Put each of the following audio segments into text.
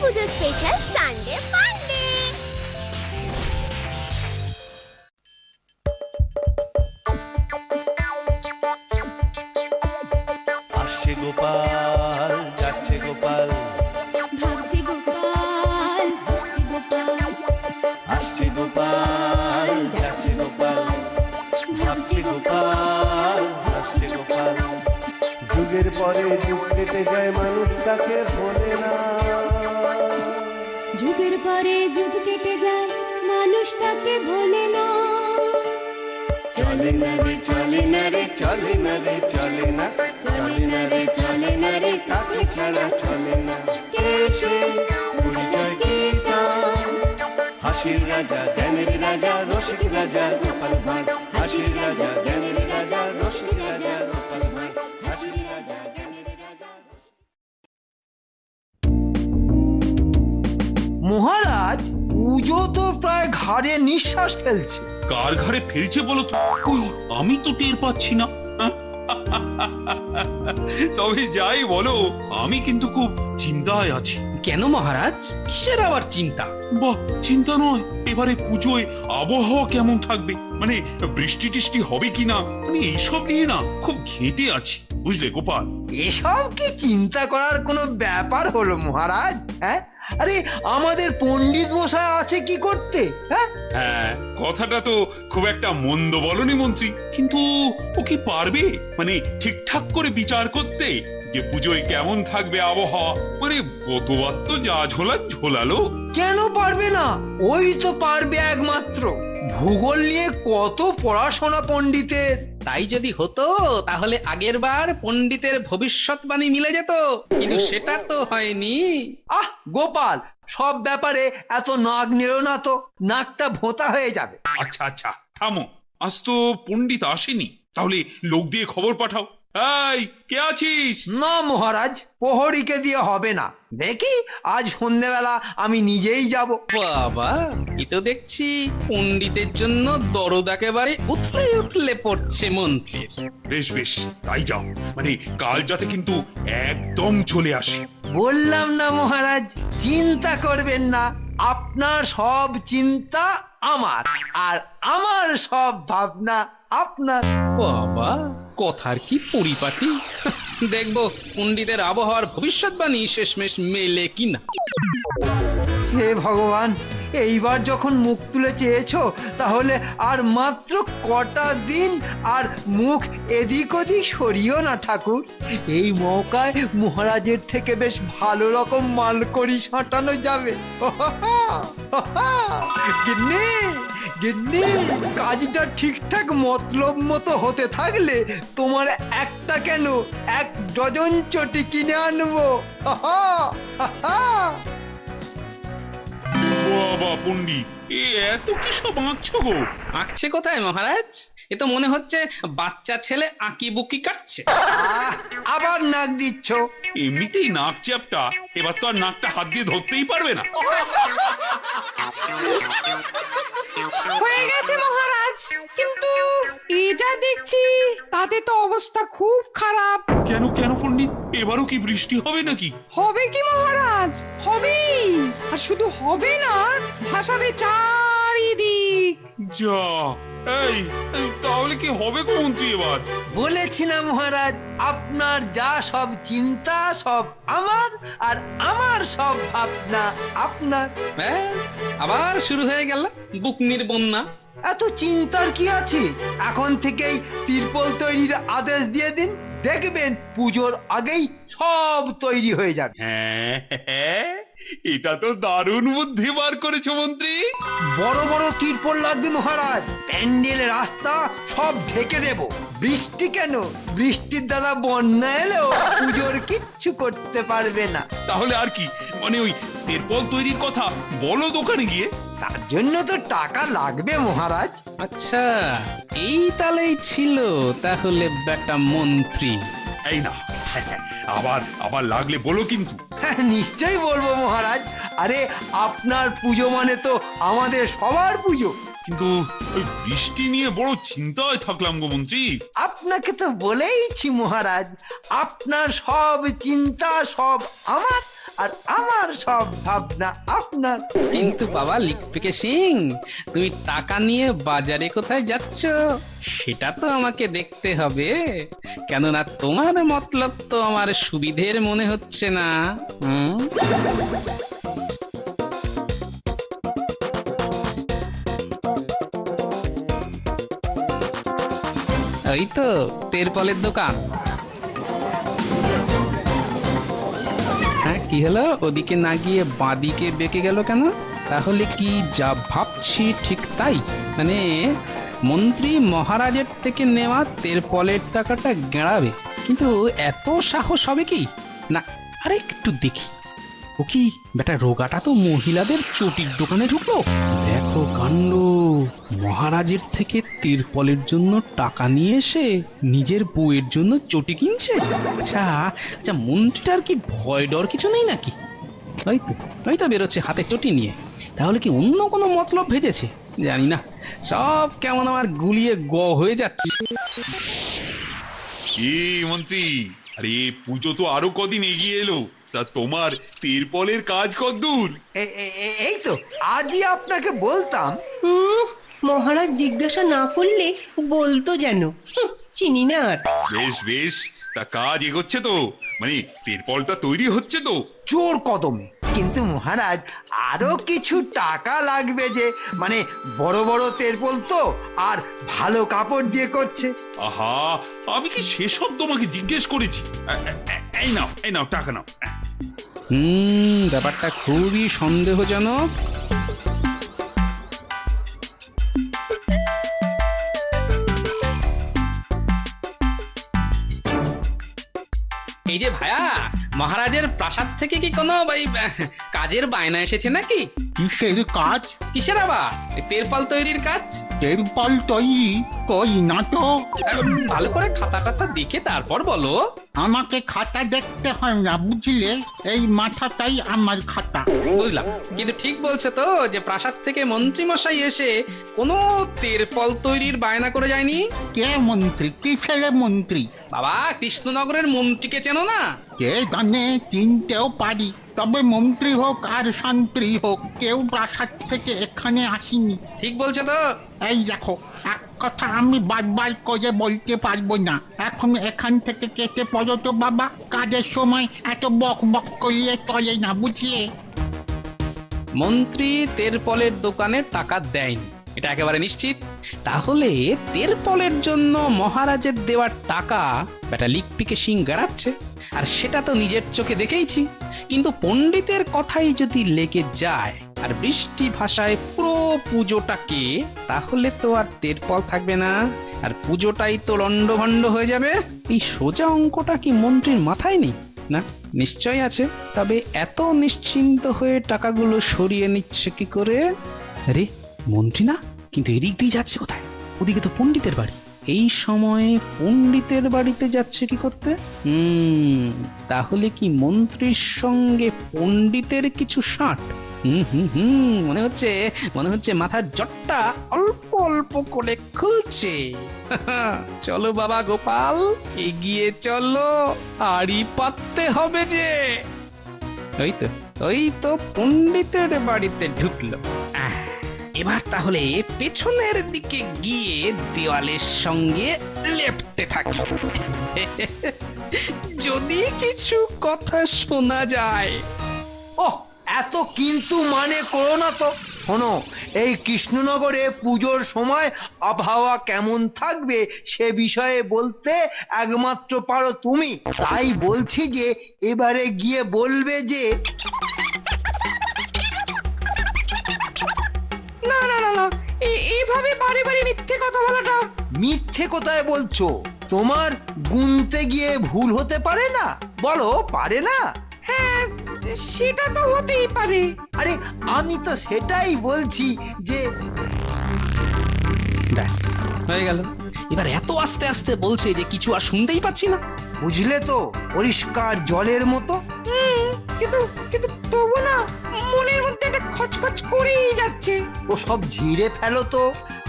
পুজো special Sunday ফান্ডে। আসছে গোপাল, যাচ্ছে গোপাল, ভাবছে গোপাল, হাসছে গোপাল, আসছে গোপাল, যাচ্ছে গোপাল, ভাবছে গোপাল, আসছে গোপাল। যুগের পরে যুগ কেটে যায়, মানুষ তাকে ভোলে না। যুগের পরে যুগ কেটে যায়, মানুষ তাকে ভোলে না। চলে না রে, চলে না রে, চলে না রে, চলে না, চলে না রে, চলে না রে, তাকে ছাড়া চলে না। কে সে? পরিচয় কি তার? হাসির রাজা, জ্ঞানের রাজা, রসিক রাজা গোপাল ভাঁড়। হাসির রাজা, জ্ঞানের রাজা, রসিক রাজা গোপাল ভাঁড়। হাসির রাজা, জ্ঞানের রাজা। মহারাজ, পুজো তো প্রায় ঘাড়ে নিঃশ্বাস ফেলছে। কার ঘাড়ে ফেলছে বলো তো? কই, আমি তো টের পাচ্ছি না। তবে যাই বলো, আমি কিন্তু খুব চিন্তায় আছি। কেন মহারাজ, কিসের আবার চিন্তা? বাহ, চিন্তা নয়, এবারে পুজোয় আবহাওয়া কেমন থাকবে, মানে বৃষ্টি টিষ্টি হবে কিনা, মানে এইসব নিয়ে না খুব ঘেঁটে আছি, বুঝলে গোপাল? এসব কি চিন্তা করার কোনো ব্যাপার হলো মহারাজ? হ্যাঁ, আরে আমাদের পণ্ডিত মশাই আছে কি করতে? হ্যাঁ, হ্যাঁ, কথাটা তো খুব একটা মন্দ বলনি মন্ত্রী, কিন্তু ও কি পারবে মানে ঠিকঠাক করে বিচার করতে যে পুজোয় কেমন থাকবে আবহাওয়া? মানে গতবার তো যা ঝোলার ঝোলালো। কেন পারবে না? ওই তো পারবে একমাত্র। ভূগোল নিয়ে কত পড়াশোনা পণ্ডিতের। তাই যদি হতো তাহলে আগের বার পণ্ডিতের ভবিষ্যৎবাণী মিলে যেত, কিন্তু সেটা তো হয়নি। আহ গোপাল, সব ব্যাপারে এত নাক নেড়ো না তো, নাকটা ভোঁতা হয়ে যাবে। আচ্ছা আচ্ছা, থামো, আজ তো পণ্ডিত আসেনি, তাহলে লোক দিয়ে খবর পাঠাও। এই, কে আছিস? না মহারাজ, প্রহরীকে দিয়ে হবে না। দেখি আজ সন্ধ্যেবেলা আমি নিজেই যাব। বাবা, এ তো দেখছি পণ্ডিতের জন্য দরদ একেবারে উথলে উথলে পড়ছে মন্ত্রীর। বেশ বেশ, তাই যাও, মানে কাল যাতে কিন্তু একদম চলে আসে। বললাম না মহারাজ, চিন্তা করবেন না। আপনার সব চিন্তা আমার, আর আমার সব ভাবনা আপনার। বাবা, কথার কি পরিপাটি! দেখবো পণ্ডিতের আবহাওয়ার ভবিষ্যৎবাণী শেষমেশ মেলে কিনা। হে ভগবান, এইবার যখন মুখ তুলে চেয়েছো, তাহলে আর মাত্র কটা দিন, আর মুখ এদিক ওদিক সরিও না ঠাকুর। এই মৌকায় মহারাজের থেকে বেশ ভালো রকম মালকড়ি সাঁটানো যাবে। গিন্নি, গিন্নি, কাজটা ঠিকঠাক মতলব মতো হতে থাকলে তোমার একটা কেন, 1 ডজন চটি কিনে আনবো। বাবা পণ্ডিত, এ এত কি সব আঁকছো গো? আঁকছে কোথায় মহারাজ? এ তো মনে হচ্ছে বাচ্চা ছেলে আঁকি বুকি কাটছে। আবার নাক দিচ্ছ? এমনিতেই নাক চ্যাপটা, এবার তো আর নাকটা হাত দিয়ে ধরতেই পারবে না। হয়ে গেছে মহারাজ, কিন্তু এই যা দেখছি তাতে তো অবস্থা খুব খারাপ। কেন কেন পণ্ডিত, এবারও কি বৃষ্টি হবে নাকি? হবে কি মহারাজ, হবেই। আর শুধু হবে না, ভাসাবে চারিদিক। যা, এই এই, তাহলে কি হবে গো মন্ত্রী এবার? বলেছি না মহারাজ, আপনার যা সব চিন্তা সব আমার, আর আমার সব ভাবনা আপনার। ব্যাস, আবার শুরু হয়ে গেল বুকনির বন্যা। এত চিন্তার কি আছে? এখন থেকেই তিরপল তৈরির আদেশ দিয়ে দিন, দেখবেন পুজোর আগেই সব তৈরি হয়ে যাবে। হ্যাঁ, এটা তো দারুণ বুদ্ধি বার করেছো মন্ত্রী। বড় বড় তিরপল লাগবে মহারাজ, প্যান্ডেল রাস্তা সব ঢেকে দেব। বৃষ্টি কেন, বৃষ্টির দ্বারা বন্যা এলেও পুজোর কিচ্ছু করতে পারবে না। তাহলে আর কি, মানে ওই তেরপল তৈরির কথা বলো দোকানে গিয়ে। তার জন্য তো টাকা লাগবে মহারাজ। আচ্ছা, এই তালেই ছিল তাহলে বেটা মন্ত্রী। এই না, আবার আবার লাগলে বলো কিন্তু। হ্যাঁ, নিশ্চয়ই বলবো মহারাজ। আরে আপনার পুজো মানে তো আমাদের সবার পুজো। কিন্তু ওই বৃষ্টি নিয়ে বড় চিন্তায় থাকলাম গো মন্ত্রী। আপনাকে তো বলেইছি মহারাজ, আপনার সব চিন্তা সব আমার, আর আমার সব ভাবনা আপনার। কিন্তু বাবা লিকপিকে সিং, তুমি টাকা নিয়ে বাজারে কোথায় যাচ্ছ সেটা তো আমাকে দেখতে হবে, কেননা তোমার মতলব তো আমার সুবিধের মনে হচ্ছে না। হুম? ওই তো তেরপলের দোকান। হ্যাঁ, কি হলো? ওদিকে না গিয়ে বাঁদিকে বেঁকে গেল কেন? তাহলে কি যা ভাবছি ঠিক তাই? মানে মন্ত্রী মহারাজের থেকে নেওয়া তেরপলের টাকাটা গেঁড়াবে, কিন্তু এত সাহস হবে কি না? আরে একটু দেখি। ও কি বেটা, রোগাটা তো মহিলাদের চটির দোকানে ঢুকলো। দেখো কাণ্ড, মহারাজের থেকে তিরপলের জন্য টাকা নিয়ে এসে নিজের বউয়ের জন্য চটি কিনছে। আচ্ছা আচ্ছা, মন্ত্রীটার কি ভয় ডর কিছু নেই নাকি? ওই তো বেরোচ্ছে হাতে চটি নিয়ে। তাহলে কি অন্য কোনো মতলব ভেজেছে? জানি না, সব কেমন আমার গুলিয়ে হয়ে যাচ্ছে। কি মন্ত্রী, আরে পুজো তো আরো কদিন এগিয়ে এলো, তা তোমার তিরপলের কাজ কতদূর? এই তো আজই আপনাকে বলতাম। মহারাজ জিজ্ঞাসা না করলে বলতো যেন। চিনি না আর। বেশ বেশ, তা কাজ এগোচ্ছে তো? মানে তিরপলটা তৈরি হচ্ছে তো? জোর কদমে। কিন্তু মহারাজ আরো কিছু টাকা লাগবে, যে মানে বড় বড় তেরপল তো, আর ভালো কাপড় দিয়ে করছে। আহা, আমি কি সেসব তোমাকে জিজ্ঞেস করেছি? এই নাও টাকা নাও। ব্যাপারটা খুবই সন্দেহজনক। এই যে ভায়া, মহারাজের প্রাসাদ থেকে কি কোনো কাজের বায়না এসেছে নাকি? কিসের কাজ? কিসের আবার? তেরপল তৈরির কাজ। তেরপল তৈরি? কই না তো। ভালো করে খাতা টাতা দেখে তারপর বলো। আমাকে খাতা দেখতে হয় না বুঝলে, এই মাথাটাই আমার খাতা। বুঝলাম, কিন্তু ঠিক বলছো তো যে প্রাসাদ থেকে মন্ত্রী মশাই এসে কোনো তেরপল তৈরির বায়না করে যায়নি? কে মন্ত্রী? কিসের মন্ত্রী? বাবা, কৃষ্ণনগরের মন্ত্রীকে চেনো না? কে জানে, চিনতেও পারি, তবে মন্ত্রী হোক আর শান্ত্রী হোক, কেউ প্রাসাদ থেকে এখানে আসেনি। ঠিক বলছো তো? এই দেখো, এক কথা আমি বারবার করে বলতে পারবো না। এখন এখান থেকে কেটে পড়ো তো বাবা, কাজের সময় এত বক বক করলে চলে না বুঝলে। মন্ত্রী তেরপলের দোকানে টাকা দেয়নি, এটা একেবারে নিশ্চিত। তাহলে তেরপলের জন্য মহারাজের দেওয়ার টাকা বেটা লিকপিকে সিং গাড়াচ্ছে, আর সেটা তো নিজের চোখে দেখেইছি। কিন্তু পণ্ডিতের কথাই যদি লেগে যায় আর বৃষ্টি ভাষায় পুরো পুজোটাকে, তাহলে তো আর তেরপল থাকবে না, আর পুজোটাই তো লন্ডভন্ড হয়ে যাবে। এই সোজা অঙ্কটা কি মন্ত্রীর মাথায় নেই? না, নিশ্চয় আছে। তবে এত নিশ্চিন্ত হয়ে টাকাগুলো সরিয়ে নিচ্ছে কি করে? আরে মন্ত্রী না, কিন্তু এদিক দিয়ে যাচ্ছে কোথায়? ওদিকে তো পণ্ডিতের বাড়ি। এই সময়ে পণ্ডিতের বাড়িতে যাচ্ছে কি করতে? তাহলে কি মন্ত্রীর সঙ্গে পণ্ডিতের কিছু সাঁট? মনে হচ্ছে মাথার জটটা অল্প অল্প করে খুলছে। চলো বাবা গোপাল, এগিয়ে চলো, আড়ি পাততে হবে যে। ওই তো পণ্ডিতের বাড়িতে ঢুকলো। এবার তাহলে পেছনের দিকে গিয়ে দেওয়ালের সঙ্গে লেপটে থাকি, যদি কিছু কথা শোনা যায়। ওহ, এত কিন্তু মানে করো না তো। শোনো, এই কৃষ্ণনগরে পুজোর সময় আবহাওয়া কেমন থাকবে সে বিষয়ে বলতে একমাত্র পারো তুমি। তাই বলছি যে এবারে গিয়ে বলবে যে না না না না, এইভাবে বারে বারে মিথ্যে কথা বলাটা। মিথ্যে কোথায় বলছো? তোমার গুনতে গিয়ে ভুল হতে পারে না? বলো, পারে না? হ্যাঁ, সেটা তো হতেই পারে। আরে আমি তো সেটাই বলছি যে ব্যাস হয়ে গেল। এবার এত আস্তে আস্তে বলছে যে কিছু আর শুনতেই পাচ্ছি না। বুঝলে তো, পরিষ্কার জলের মতো। কিন্তু কিন্তু তবু না, মনের মধ্যে একটা খচখচ করেই যাচ্ছে। ও সব ঝিরে ফেলো তো,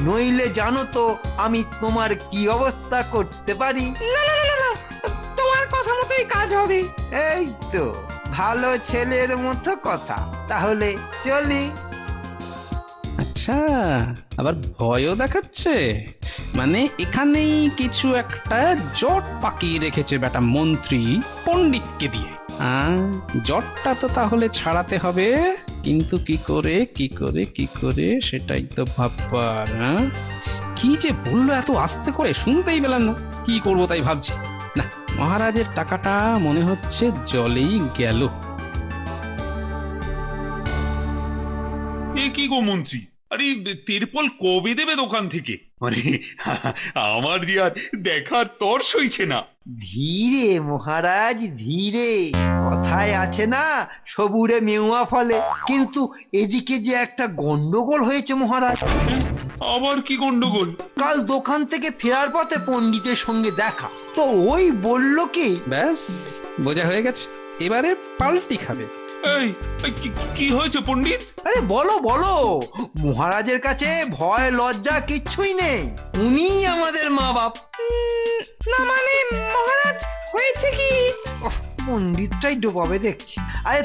নইলে জানো তো আমি তোমার কি অবস্থা করতে পারি। না না না না, তোমার কথা মতোই কাজ হবে। এই তো ভালো ছেলের মতো কথা। তাহলে চলি। আচ্ছা, আবার ভয়ও দেখাচ্ছে। মানে এখানেই কিছু একটা জট পাকিয়ে রেখেছে বেটা মন্ত্রী পণ্ডিতকে দিয়ে। জটটা তো তাহলে ছাড়াতে হবে, কিন্তু কি করে সেটাই তো ভাববার। কি যে বললো এত আস্তে করে, শুনতেই পেলাম না। কি করবো তাই ভাবছি। না, মহারাজের টাকাটা মনে হচ্ছে জলেই গেল। এ কি গো মন্ত্রী, আরে তিরপল কবে দেবে দোকান থেকে? মানে আমার যে আর দেখার তর সইছে না। ধীরে মহারাজ ধীরে, কথায় আছে না সবুরে মেউয়া ফলে। কিন্তু এদিকে যে একটা গন্ডগোল হয়েছে মহারাজ। আবার কি গন্ডগোল? কাল দোকান থেকে ফেরার পথে পণ্ডিতের সঙ্গে দেখা, তো ওই বলল কি। ব্যাস, বোঝা হয়ে গেছে, এবারে পাল্টি খাবে। এই কি হয়েছে পণ্ডিত? আরে বলো বলো, মহারাজের কাছে ভয় লজ্জা কিচ্ছুই নেই, উনি আমাদের মা বাপ। না মানে মহারাজ, হয়েছে কি? পণ্ডিতটাই ডোবাবে দেখছি। আরে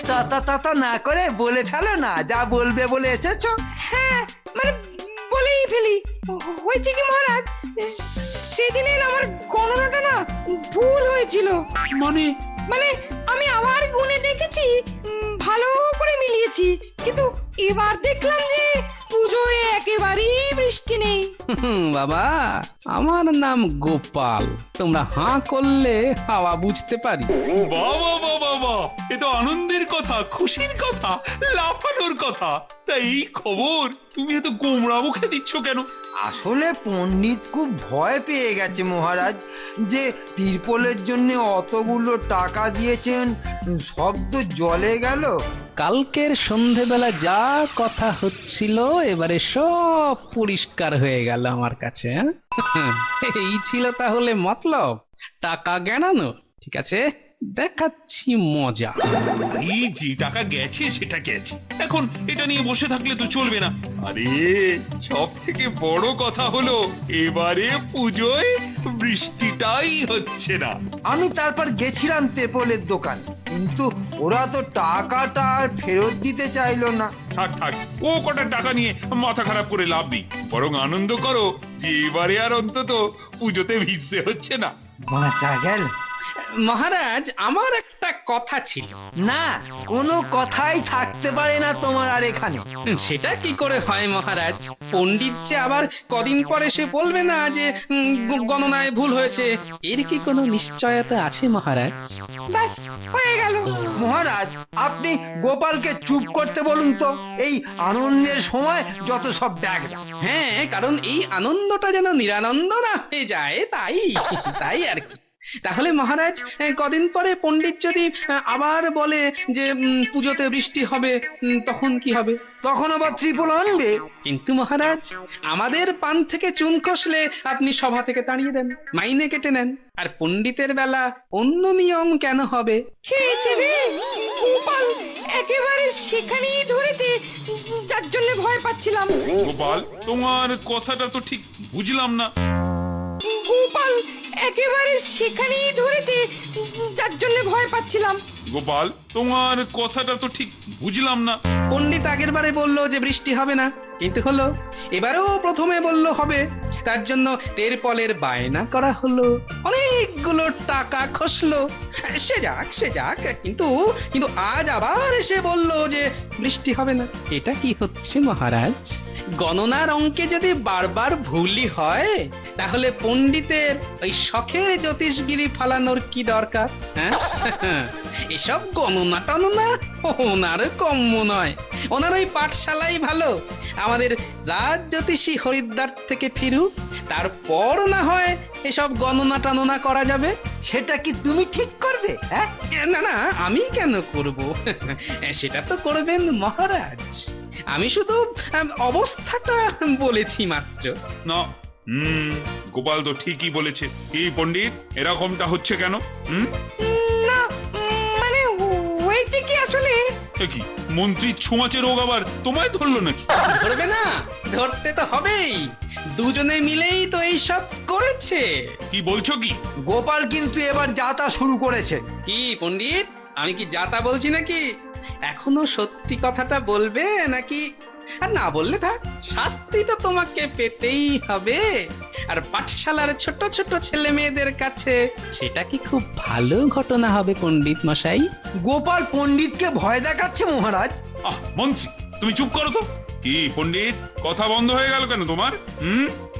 তাতা না করে বলে ফেলো না, যা বলবে বলে এসেছো। হ্যাঁ মানে বলেই ফেলি। হয়েছে কি মহারাজ, সেদিনের আমার গণনাটা না ভুল হয়েছিল। মানে মানে আমি আবার গুনে দেখেছি, ভালো করে মিলিয়েছি, কিন্তু এবার দেখলাম যে পুজোয় একেবারেই বৃষ্টি নেই। বাবা, আমার নাম গোপাল, তোমরা হাঁ করলে হাওয়া বুঝতে পারি। বাবা বাবা বাবা, এ তো আনন্দের কথা, খুশির কথা, লাফানোর কথা। তাই এই খবর তুমি এত গোমড়া মুখে দিচ্ছ কেন? আসলে পণ্ডিত খুব ভয় পেয়ে গেছে মহারাজ, যে তিরপলের জন্য অতগুলো টাকা দিয়েছেন, সব তো জলে গেল। কালকের সন্ধেবেলা যা কথা হচ্ছিল এবারে সব পরিষ্কার হয়ে গেল আমার কাছে। এই ছিল তাহলে মতলব, টাকা গেনানো। ঠিক আছে, দেখাচ্ছি মজা। এই যে টাকা গেছে সেটা গেছে, এখন এটা নিয়ে বসে থাকলে তো চলবে না। আরে সব থেকে বড় কথা হলো, এবারে পুজোয় বৃষ্টিটাই হচ্ছে না। আমি তারপর গেছিলাম তেপলের দোকান, কিন্তু ওরা তো টাকাটা আর ফেরত দিতে চাইলো না। থাক, ও কটা টাকা নিয়ে মাথা খারাপ করে লাভ নেই, বরং আনন্দ করো যে এবারে আর অন্তত পুজোতে ভিজতে হচ্ছে না। বাঁচা গেল। মহারাজ, আমার একটা কথা ছিল। না, কোনো কথাই থাকতে পারে না তোমার আর এখানে। সেটা কি করে হয় মহারাজ? পণ্ডিত যে আবার কদিন পরে সে বলবে না যে গণনায় ভুল হয়েছে, এর কি কোনো নিশ্চয়তা আছে মহারাজ? ব্যাস হয়ে গেল। মহারাজ, আপনি গোপালকে চুপ করতে বলুন তো, এই আনন্দের সময় যত সব ডাকডা। হ্যাঁ, কারণ এই আনন্দটা যেন নিরানন্দ না হয়ে যায়, তাই আর কি। তাহলে মহারাজ, কদিন পরে পণ্ডিত যদি আবার বলে যে পুজোতে বৃষ্টি হবে, তখন কি হবে? তখন আবার ত্রিপল আনবে। কিন্তু মহারাজ, আমাদের পান থেকে চুন খসলে আপনি সভা থেকে তাড়িয়ে দেন, মাইনে কেটে নেন। আর পণ্ডিতের বেলা অন্য নিয়ম কেন হবে? খেয়েছে রে, গোপাল একেবারে সেখানেই ধরেছে, যার জন্য ভয় পাচ্ছিলাম। গোপাল, তোমার কথাটা তো ঠিক বুঝলাম না। গোপাল একেবারে সেখানেই ধরেছে, যার জন্য ভয় পাচ্ছিলাম। গোপাল, তোমার কথাটা তো ঠিক বুঝলাম না। পণ্ডিত আগের বারে বললো যে বৃষ্টি হবে না, কিন্তু হলো। এবারেও প্রথমে বললো হবে, তার জন্য তেরপলের বায়না করা হলো, অনেকগুলো টাকা খসলো। সে যাক, কিন্তু আজ আবার এসে বললো যে বৃষ্টি হবে না। এটা কি হচ্ছে মহারাজ? গণনার অঙ্কে যদি বারবার ভুলই হয়, তাহলে পণ্ডিতের ওই শখের জ্যোতিষগিরি ফালানোর কি দরকার? হ্যাঁ, এসব গণনা টননা ওনার কম্য নয়। ওনার ওই পাঠশালাই ভালো। আমাদের রাজ জ্যোতিষী হরিদ্বার থেকে ফিরুক, তারপর না হয় এসব গণনা টননা করা যাবে। সেটা কি তুমি ঠিক করবে? হ্যাঁ, না, আমি কেন করব? সেটা তো করবেন মহারাজ। আমি শুধু অবস্থাটা বলেছি মাত্র। না, গোপাল তো ঠিকই বলেছে। এই পণ্ডিত, এরকমটা হচ্ছে কেন? না মানে হয়েছে কি আসলে, কি মন্ত্রীর ছোঁয়াচে রোগ আবার তোমায় ধরলো নাকি? ধরবে না? ধরতে তো হবেই। দুজনে মিলেই তো এই সব করেছে? কি বলছো কি? গোপাল কিন্তু এবার যাতা শুরু করেছে। কি পণ্ডিত, আমি কি যাতা বলছি নাকি? এখনো সত্যি কথাটা বলবে নাকি? আর না বললে থাক, শাস্তি তো তোমাকে পেতেই হবে। আর পাঠশালার ছোট ছোট ছেলে মেয়েদের কাছে সেটা কি খুব ভালো ঘটনা হবে পণ্ডিত মশাই? গোপাল পণ্ডিতকে ভয় দেখাচ্ছে মহারাজ। মন্ত্রী, তুমি চুপ করো তো। কি পণ্ডিত, কথা বন্ধ হয়ে গেল কেন তোমার?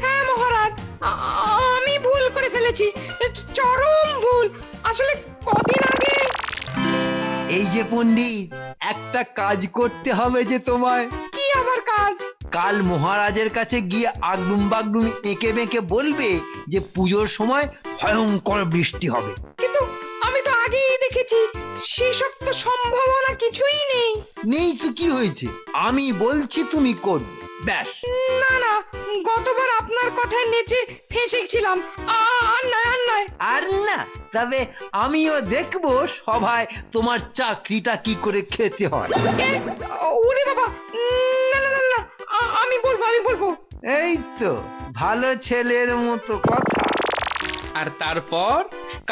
হ্যাঁ মহারাজ, আমি ভুল করে ফেলেছি, চরম ভুল। আসলে কদিন আগে এই যে পণ্ডিত, একটা কাজ করতে হবে যে তোমায়। কি আবার কাজ? কাল মহারাজের কাছে গিয়ে আগডুম বাগডুম এঁকে বেঁকে বলবে যে পুজোর সময় ভয়ঙ্কর বৃষ্টি হবে। কিন্তু আমি তো আগেই দেখেছি সেসব তো সম্ভাবনা কিছুই নেই। নেই তো কি হয়েছে, আমি বলছি তুমি করবে, ব্যাস। না না, গতবার আপনার কথায় নেচে ফেঁসেছিলাম, আর নয়। আর না, তবে আমিও দেখবো সভায় তোমার চাকরিটা কি করে খেতে হয়। ওরে বাবা, না, আমি বলবো। এই তো ভালো ছেলের মতো কথা। আর তারপর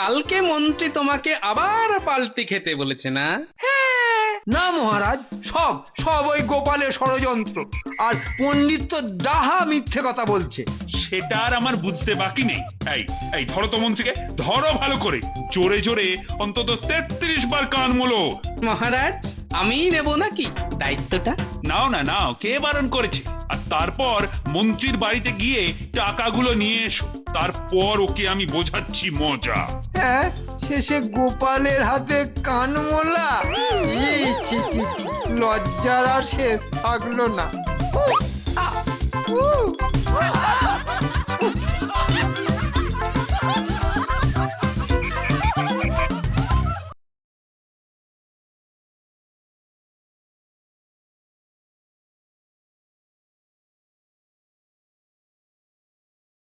কালকে মন্ত্রী তোমাকে আবার পাল্টি খেতে বলেছে না? না মহারাজ, সব ওই গোপালের ষড়যন্ত্র। আর পণ্ডিত তো ডাহা মিথ্যে কথা বলছে। সেটা আর আমার বুঝতে বাকি নেই। এই ধরো তো মন্ত্রীকে, ধরো ভালো করে, জোরে জোরে অন্তত 33 বার কান মোলো। মহারাজ, আমি নেব নাকি দায়িত্বটা? নাও, কে বারণ করেছে? আর তারপর মন্ত্রীর বাড়িতে গিয়ে টাকাগুলো নিয়ে এসো, তারপর ওকে আমি বোঝাচ্ছি মজা। হ্যাঁ, শেষে গোপালের হাতে কানমোলা। ছি, লজ্জার আর শেষ থাকলো না।